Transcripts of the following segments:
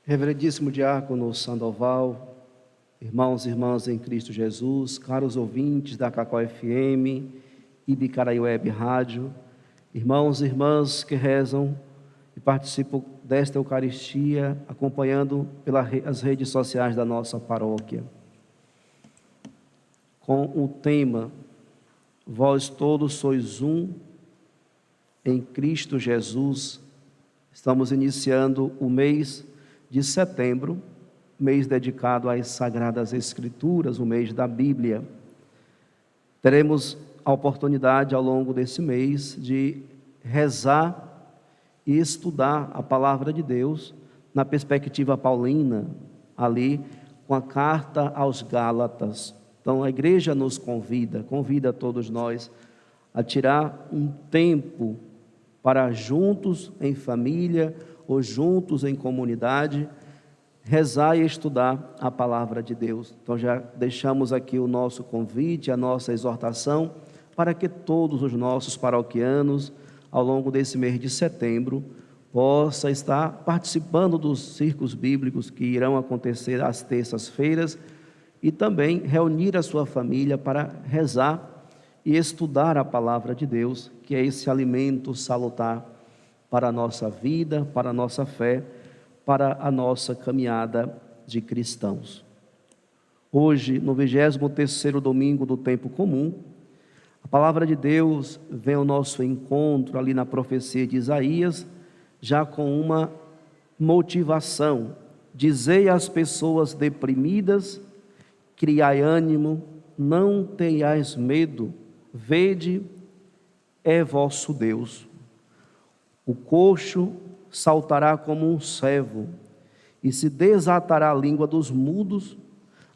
Reverendíssimo Diácono Sandoval, irmãos e irmãs em Cristo Jesus, caros ouvintes da Cacau FM e de Caraí Web Rádio, irmãos e irmãs que rezam e participam desta Eucaristia, acompanhando pelas redes sociais da nossa paróquia. Com o tema, vós todos sois um em Cristo Jesus, estamos iniciando o mês de setembro, mês dedicado às Sagradas Escrituras, o mês da Bíblia. Teremos a oportunidade ao longo desse mês de rezar e estudar a Palavra de Deus na perspectiva paulina, ali com a carta aos Gálatas. Então a igreja nos convida todos nós a tirar um tempo para juntos em família ou juntos em comunidade, rezar e estudar a Palavra de Deus. Então já deixamos aqui o nosso convite, a nossa exortação, para que todos os nossos paroquianos, ao longo desse mês de setembro, possam estar participando dos círculos bíblicos que irão acontecer às terças-feiras e também reunir a sua família para rezar e estudar a Palavra de Deus, que é esse alimento salutar para a nossa vida, para a nossa fé, para a nossa caminhada de cristãos. Hoje, no 23º domingo do tempo comum, a Palavra de Deus vem ao nosso encontro ali na profecia de Isaías, já com uma motivação: dizei às pessoas deprimidas, criai ânimo, não tenhais medo, vede, é vosso Deus. O coxo saltará como um cervo, e se desatará a língua dos mudos,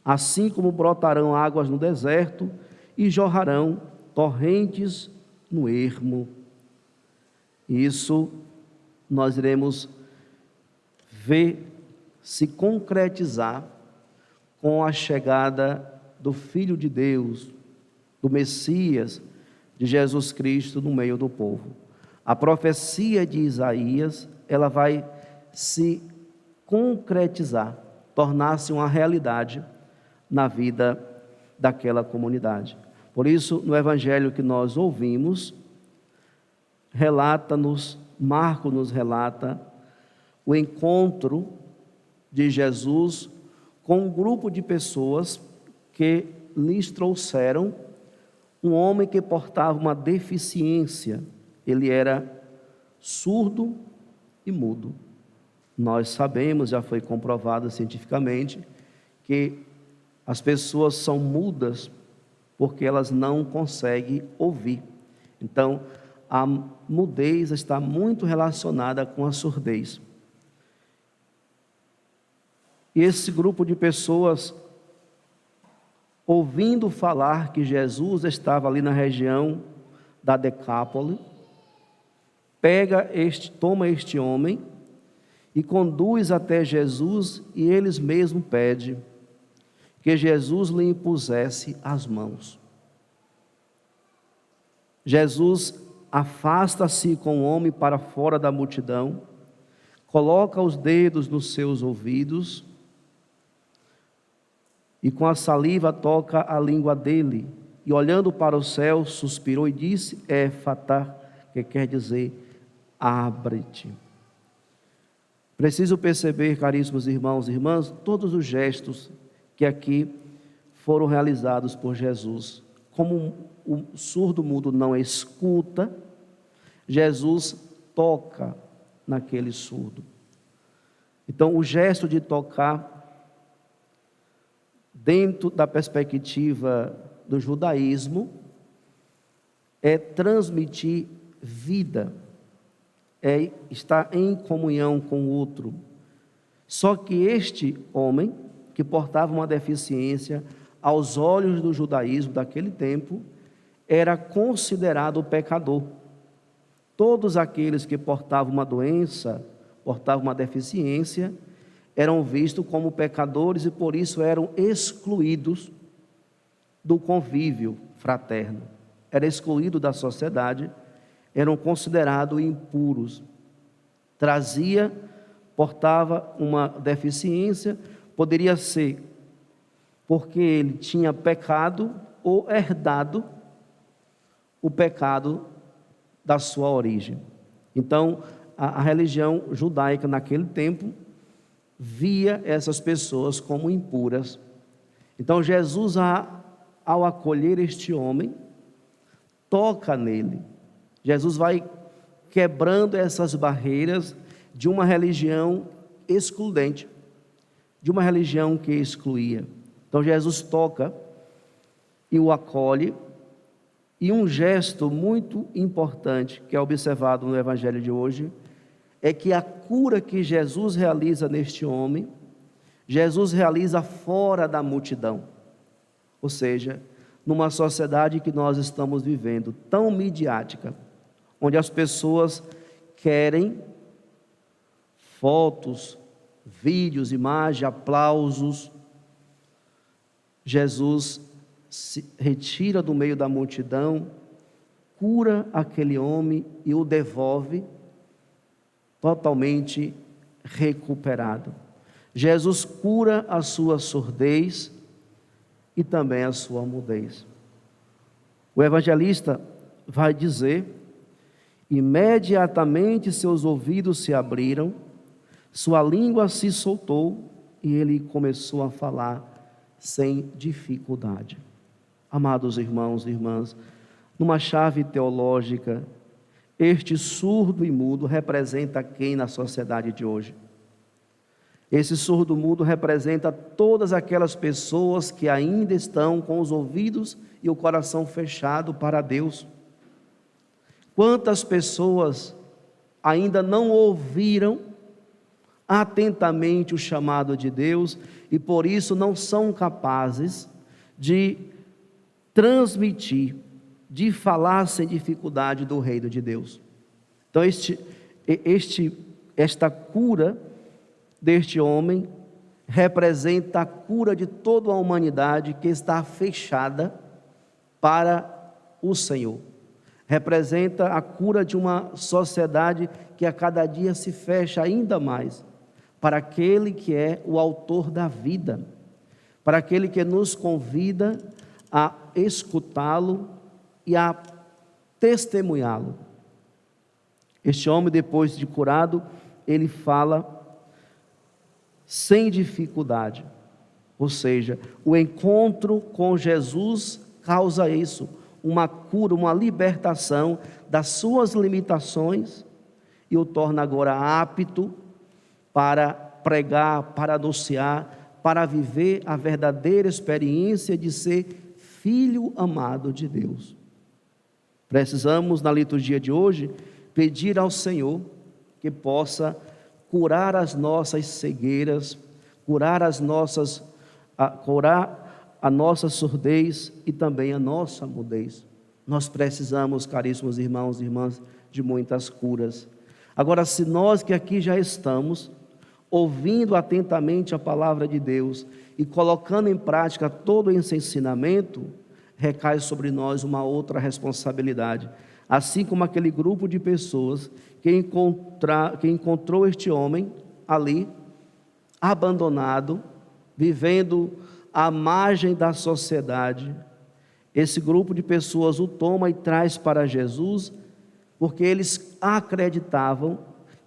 assim como brotarão águas no deserto, e jorrarão torrentes no ermo. Isso nós iremos ver se concretizar com a chegada do Filho de Deus, do Messias, de Jesus Cristo no meio do povo. A profecia de Isaías, ela vai se concretizar, tornar-se uma realidade na vida daquela comunidade. Por isso, no evangelho que nós ouvimos, Marcos nos relata o encontro de Jesus com um grupo de pessoas que lhes trouxeram um homem que portava uma deficiência. Ele era surdo e mudo. Nós sabemos, já foi comprovado cientificamente, que as pessoas são mudas porque elas não conseguem ouvir. Então, a mudez está muito relacionada com a surdez. E esse grupo de pessoas, ouvindo falar que Jesus estava ali na região da Decápole, toma este homem e conduz até Jesus, e eles mesmos pedem que Jesus lhe impusesse as mãos. Jesus afasta-se com o homem para fora da multidão, coloca os dedos nos seus ouvidos e com a saliva toca a língua dele, e olhando para o céu, suspirou e disse, Éfata, que quer dizer, abre-te. Preciso perceber, caríssimos irmãos e irmãs, todos os gestos que aqui foram realizados por Jesus. Como o surdo mudo não escuta, Jesus toca naquele surdo. Então, o gesto de tocar, dentro da perspectiva do judaísmo, é transmitir vida, é estar em comunhão com o outro. Só que este homem, que portava uma deficiência, aos olhos do judaísmo daquele tempo, era considerado pecador. Todos aqueles que portavam uma doença, portavam uma deficiência, eram vistos como pecadores e por isso eram excluídos do convívio fraterno. Era excluído da sociedade, eram considerados impuros. Trazia portava uma deficiência, poderia ser porque ele tinha pecado ou herdado o pecado da sua origem. Então, a religião judaica naquele tempo via essas pessoas como impuras. Então, Jesus, ao acolher este homem, toca nele. Jesus vai quebrando essas barreiras de uma religião excludente, de uma religião que excluía. Então, Jesus toca e o acolhe. E um gesto muito importante que é observado no Evangelho de hoje é que a cura que Jesus realiza neste homem, Jesus realiza fora da multidão. Ou seja, numa sociedade que nós estamos vivendo, tão midiática, onde as pessoas querem fotos, vídeos, imagens, aplausos, Jesus se retira do meio da multidão, cura aquele homem e o devolve totalmente recuperado. Jesus cura a sua surdez e também a sua mudez. O evangelista vai dizer: imediatamente seus ouvidos se abriram, sua língua se soltou e ele começou a falar sem dificuldade. Amados irmãos e irmãs, numa chave teológica, este surdo e mudo representa quem na sociedade de hoje? Esse surdo mudo representa todas aquelas pessoas que ainda estão com os ouvidos e o coração fechado para Deus. Quantas pessoas ainda não ouviram atentamente o chamado de Deus e por isso não são capazes de transmitir, de falar sem dificuldade do reino de Deus. Então esta cura deste homem representa a cura de toda a humanidade que está fechada para o Senhor. Representa a cura de uma sociedade que a cada dia se fecha ainda mais para aquele que é o autor da vida, para aquele que nos convida a escutá-lo e a testemunhá-lo. Este homem, depois de curado, ele fala sem dificuldade, ou seja, o encontro com Jesus causa isso, uma cura, uma libertação das suas limitações e o torna agora apto para pregar, para anunciar, para viver a verdadeira experiência de ser filho amado de Deus. Precisamos, na liturgia de hoje, pedir ao Senhor que possa curar as nossas cegueiras, curar a nossa surdez e também a nossa mudez. Nós precisamos, caríssimos irmãos e irmãs, de muitas curas. Agora, se nós que aqui já estamos, ouvindo atentamente a palavra de Deus e colocando em prática todo esse ensinamento, recai sobre nós uma outra responsabilidade. Assim como aquele grupo de pessoas que encontrou este homem ali, abandonado, vivendo à margem da sociedade, esse grupo de pessoas o toma e traz para Jesus, porque eles acreditavam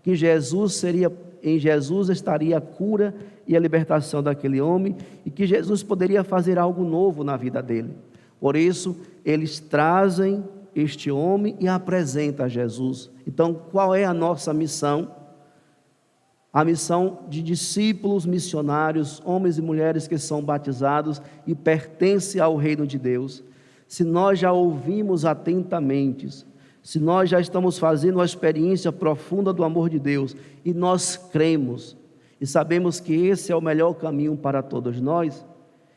que em Jesus estaria a cura e a libertação daquele homem, e que Jesus poderia fazer algo novo na vida dele. Por isso, eles trazem este homem e apresentam a Jesus. Então, qual é a nossa missão? A missão de discípulos missionários, homens e mulheres que são batizados e pertencem ao reino de Deus. Se nós já ouvimos atentamente, se nós já estamos fazendo uma experiência profunda do amor de Deus, e nós cremos, e sabemos que esse é o melhor caminho para todos nós,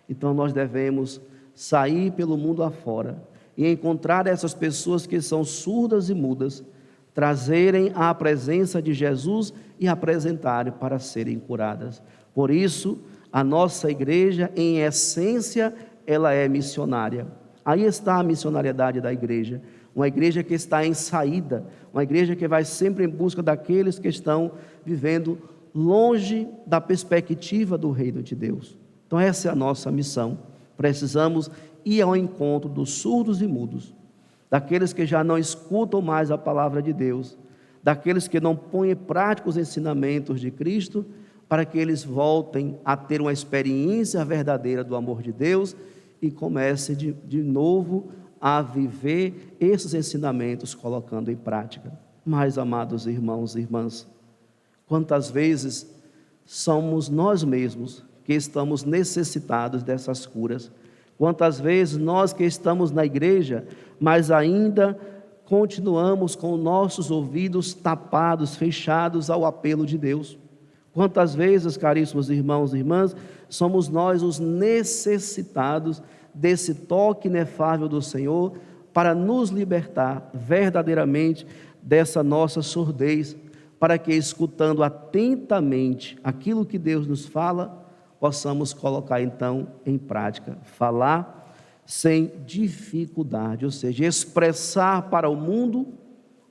então nós devemos sair pelo mundo afora, e encontrar essas pessoas que são surdas e mudas, trazerem à presença de Jesus e apresentarem para serem curadas. Por isso, a nossa igreja, em essência, ela é missionária. Aí está a missionariedade da igreja. Uma igreja que está em saída, uma igreja que vai sempre em busca daqueles que estão vivendo longe da perspectiva do reino de Deus. Então essa é a nossa missão. Precisamos ir ao encontro dos surdos e mudos, daqueles que já não escutam mais a palavra de Deus, daqueles que não põem em prática os ensinamentos de Cristo, para que eles voltem a ter uma experiência verdadeira do amor de Deus e comecem de novo a viver esses ensinamentos colocando em prática. Mas, amados irmãos e irmãs, quantas vezes somos nós mesmos que estamos necessitados dessas curas? Quantas vezes nós que estamos na igreja, mas ainda continuamos com nossos ouvidos tapados, fechados ao apelo de Deus? Quantas vezes, caríssimos irmãos e irmãs, somos nós os necessitados desse toque inefável do Senhor para nos libertar verdadeiramente dessa nossa surdez, para que, escutando atentamente aquilo que Deus nos fala, possamos colocar então em prática, falar sem dificuldade, ou seja, expressar para o mundo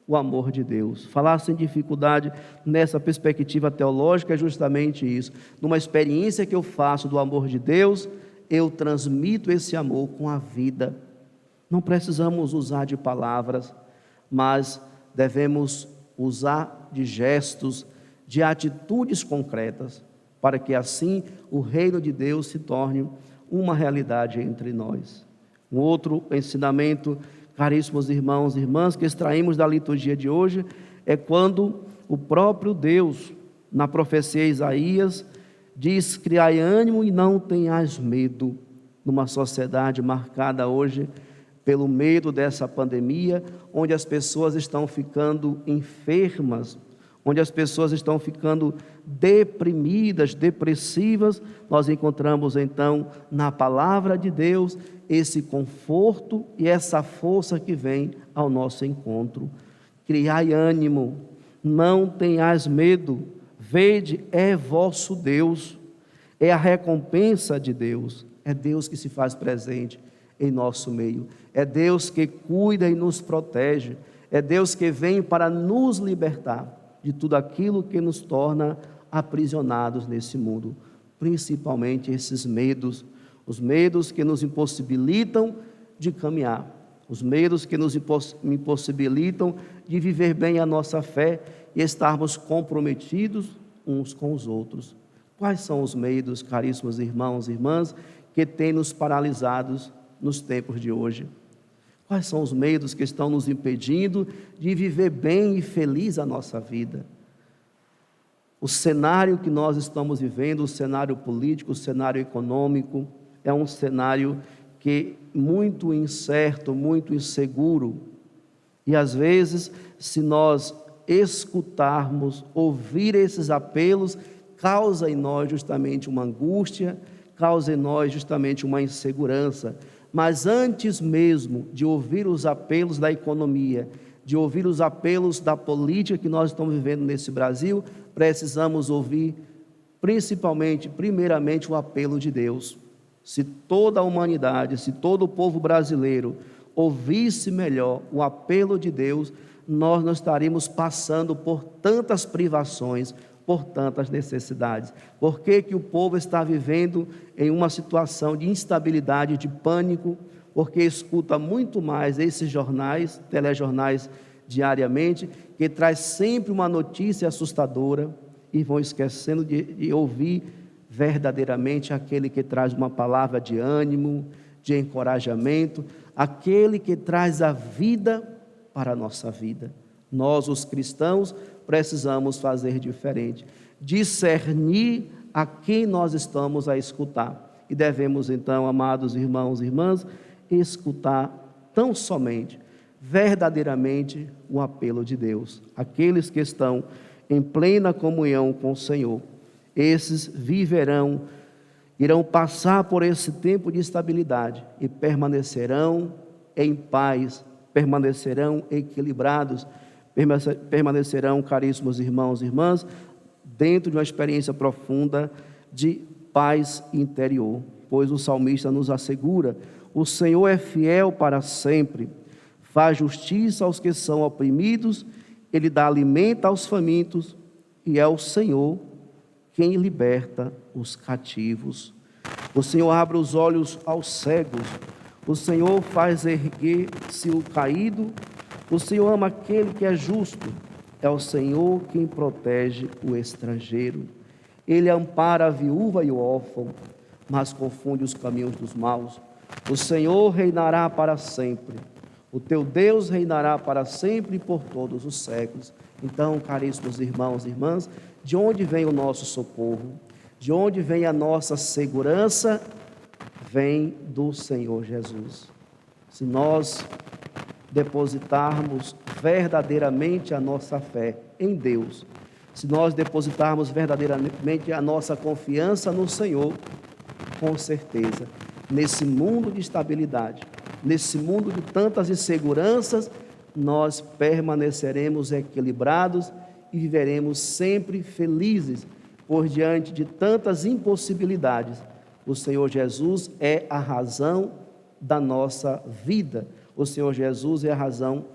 o amor de Deus. Falar sem dificuldade nessa perspectiva teológica é justamente isso. Numa experiência que eu faço do amor de Deus, eu transmito esse amor com a vida. Não precisamos usar de palavras, mas devemos usar de gestos, de atitudes concretas, para que assim o reino de Deus se torne uma realidade entre nós. Um outro ensinamento, caríssimos irmãos e irmãs, que extraímos da liturgia de hoje, é quando o próprio Deus, na profecia Isaías, diz: criai ânimo e não tenhais medo. Numa sociedade marcada hoje pelo medo dessa pandemia, onde as pessoas estão ficando enfermas, onde as pessoas estão ficando deprimidas, depressivas, nós encontramos então na palavra de Deus esse conforto e essa força que vem ao nosso encontro. Criai ânimo, não tenhais medo, vede, é vosso Deus, é a recompensa de Deus, é Deus que se faz presente em nosso meio, é Deus que cuida e nos protege, é Deus que vem para nos libertar de tudo aquilo que nos torna aprisionados nesse mundo, principalmente esses medos, os medos que nos impossibilitam de caminhar, os medos que nos impossibilitam de viver bem a nossa fé e estarmos comprometidos uns com os outros. Quais são os medos, caríssimos irmãos e irmãs, que têm nos paralisados nos tempos de hoje? Quais são os medos que estão nos impedindo de viver bem e feliz a nossa vida? O cenário que nós estamos vivendo, o cenário político, o cenário econômico, é um cenário que muito incerto, muito inseguro. E às vezes, se nós escutarmos, ouvir esses apelos, causa em nós justamente uma angústia, causa em nós justamente uma insegurança. Mas antes mesmo de ouvir os apelos da economia, de ouvir os apelos da política que nós estamos vivendo nesse Brasil, precisamos ouvir primeiramente o apelo de Deus. Se toda a humanidade, se todo o povo brasileiro ouvisse melhor o apelo de Deus, nós não estaríamos passando por tantas privações, por tantas necessidades. Por que que o povo está vivendo em uma situação de instabilidade, de pânico? Porque escuta muito mais esses jornais, telejornais diariamente, que traz sempre uma notícia assustadora, e vão esquecendo de ouvir verdadeiramente aquele que traz uma palavra de ânimo, de encorajamento, aquele que traz a vida para a nossa vida. Nós, os cristãos, precisamos fazer diferente, discernir a quem nós estamos a escutar, e devemos então, amados irmãos e irmãs, escutar tão somente, verdadeiramente, o apelo de Deus. Aqueles que estão em plena comunhão com o Senhor, esses viverão, irão passar por esse tempo de estabilidade e permanecerão em paz, permanecerão equilibrados, permanecerão, caríssimos irmãos e irmãs, dentro de uma experiência profunda de paz interior, pois o salmista nos assegura: o Senhor é fiel para sempre, faz justiça aos que são oprimidos, Ele dá alimento aos famintos, e é o Senhor quem liberta os cativos. O Senhor abre os olhos aos cegos, o Senhor faz erguer-se o caído, o Senhor ama aquele que é justo, é o Senhor quem protege o estrangeiro. Ele ampara a viúva e o órfão, mas confunde os caminhos dos maus. O Senhor reinará para sempre, o teu Deus reinará para sempre e por todos os séculos. Então, caríssimos irmãos e irmãs, de onde vem o nosso socorro? De onde vem a nossa segurança? Vem do Senhor Jesus. Se nós depositarmos verdadeiramente a nossa fé em Deus, se nós depositarmos verdadeiramente a nossa confiança no Senhor, com certeza, nesse mundo de instabilidade, nesse mundo de tantas inseguranças, nós permaneceremos equilibrados e viveremos sempre felizes, por diante de tantas impossibilidades. O Senhor Jesus é a razão da nossa vida, o Senhor Jesus é a razão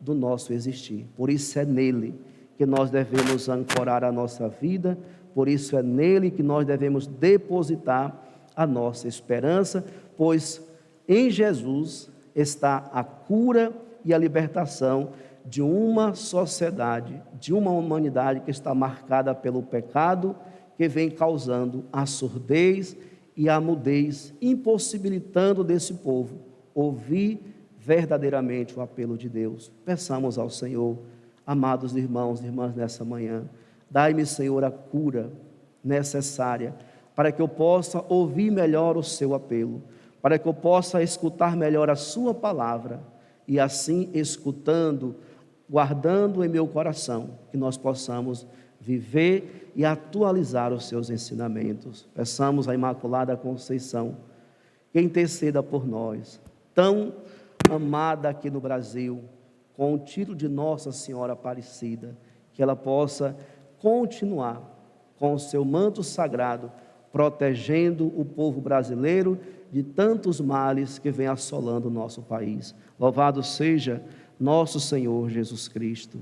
do nosso existir. Por isso é nele que nós devemos ancorar a nossa vida, por isso é nele que nós devemos depositar a nossa esperança, pois em Jesus está a cura e a libertação de uma sociedade, de uma humanidade que está marcada pelo pecado, que vem causando a surdez e a mudez, impossibilitando desse povo ouvir verdadeiramente o apelo de Deus. Peçamos ao Senhor, amados irmãos e irmãs, nessa manhã, dai-me, Senhor, a cura necessária para que eu possa ouvir melhor o seu apelo, para que eu possa escutar melhor a sua palavra e assim, escutando, guardando em meu coração, que nós possamos viver e atualizar os seus ensinamentos. Peçamos à Imaculada Conceição que interceda por nós, tão amada aqui no Brasil, com o título de Nossa Senhora Aparecida, que ela possa continuar com o seu manto sagrado, protegendo o povo brasileiro de tantos males que vem assolando o nosso país. Louvado seja nosso Senhor Jesus Cristo.